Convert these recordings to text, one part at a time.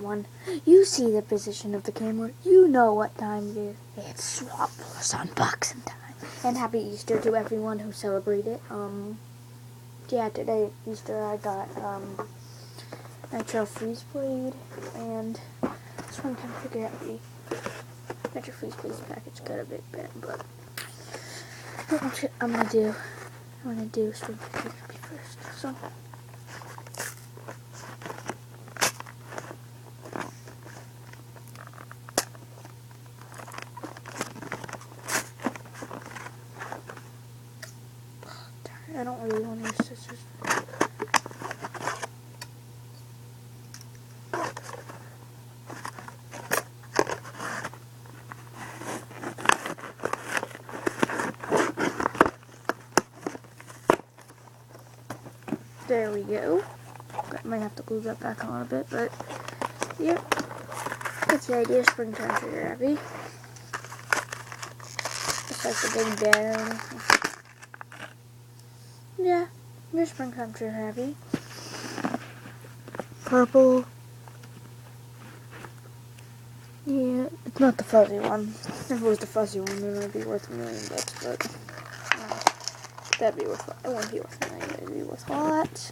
everyone. You see the position of the camera. You know what time it is. It's Swap Plus unboxing time. And happy Easter to everyone who celebrated. Yeah, today Easter I got Nitro Freeze Blade and Springtime Figure Happy. Nitro Freeze Blade's package got a bit bent, but what I'm gonna do Springtime Figure Happy first. So. I don't really want to use scissors. There we go. Might have to glue that back on a bit, but yeah. That's the idea. Springtime Figure Happy. Just like the big bear. Yeah, your Springtime Figure Happy. Purple. Yeah, it's not the fuzzy one. If it was the fuzzy one, then it would be worth $1 million, but that'd be worth. It wouldn't be worth $1 million. It'd be worth a lot.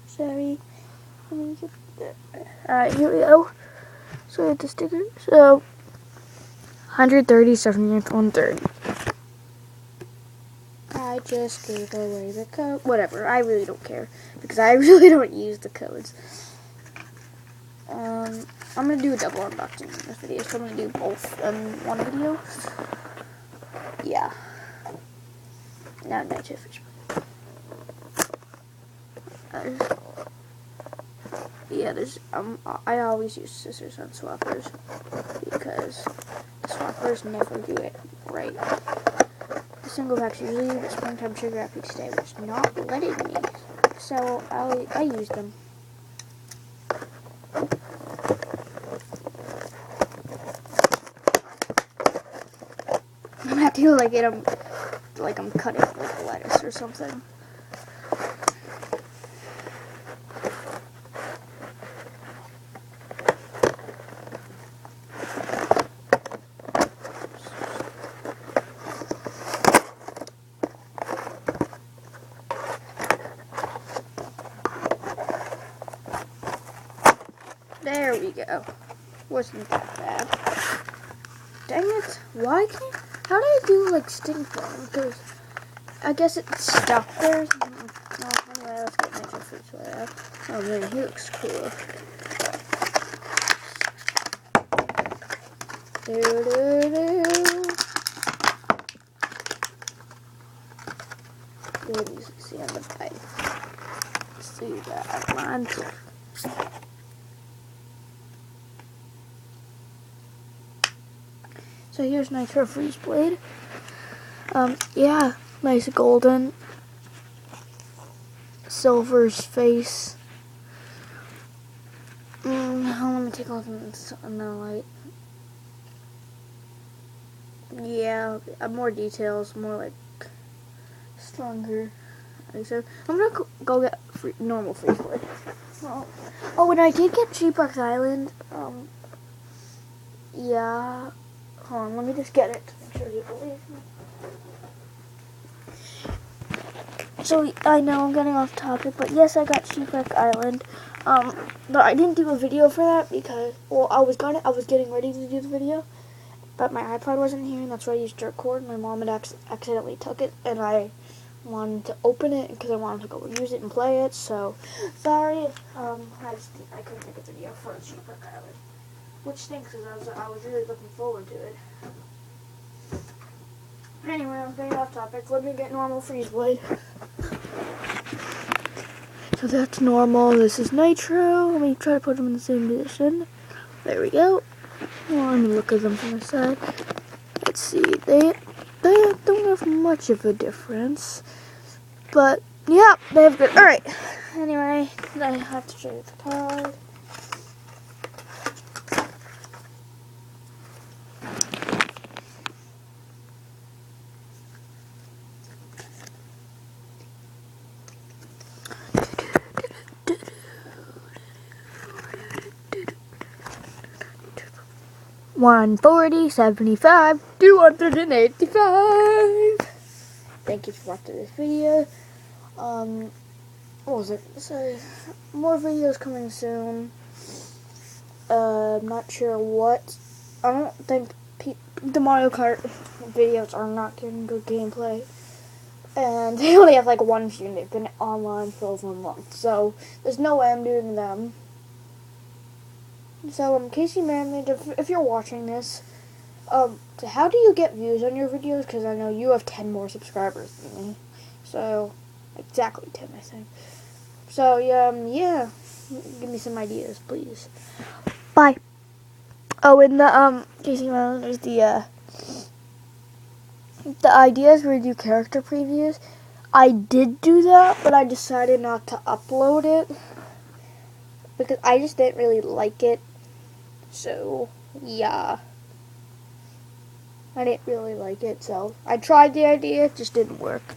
Sorry. Alright, here we go. So we have the sticker. So 130, 70th, 130. I just gave away the code. Whatever, I really don't care because I really don't use the codes. I'm gonna do a double unboxing in this video, so I'm gonna do both in one video. Yeah. Now Nitro Fish. Yeah, I always use scissors on swappers because swappers never do it right. The single packs usually, but Springtime Figure Happy today was not letting me, so I used them. I'm acting like I'm cutting like lettuce or something. There we go. Wasn't that bad. Dang it. Why can't... How did I do, like, stink bone? Because I guess it's stuck there. No, anyway, let's get Nitro Freeze Blade out. Oh, man, he looks cool. Good, you can see on the pipe. See that outline. So here's Nitro Freeze Blade. Yeah, nice golden. Silver's face. Let me take off the light. Yeah, more details, more like stronger. So I'm gonna go get normal Freeze Blade. Oh, and I did get Cheapbucks Island. Yeah. Hold on, let me just get it to make sure you believe me. So, I know I'm getting off topic, but yes, I got Cheapbucks Island. But I didn't do a video for that because, well, I was getting ready to do the video, but my iPod wasn't here, and that's why I used to record. My mom had accidentally took it, and I wanted to open it because I wanted to go use it and play it, so, sorry, I couldn't make a video for Cheapbucks Island. Which stinks because I was really looking forward to it. Anyway, I'm getting off topic. Let me get normal Freeze Blade. So that's normal. This is Nitro. Let me try to put them in the same position. There we go. Well, let me look at them from the side. Let's see. They don't have much of a difference. But, yeah, they have good. Alright. Anyway, I have to show you the card. 140, 75, 285. Thank you for watching this video. What was it? So, more videos coming soon. I'm not sure what. I don't think the Mario Kart videos are not getting good gameplay. And they only have like one view. They've been online for over a month. So, there's no way I'm doing them. So, Casey Manley, if you're watching this, how do you get views on your videos? Because I know you have 10 more subscribers than me. So, exactly 10, I think. So, yeah. Give me some ideas, please. Bye. Oh, in the, Casey Manley, there's the ideas where you do character previews. I did do that, but I decided not to upload it. Because I just didn't really like it. So, yeah. I didn't really like it, so I tried the idea, it just didn't work.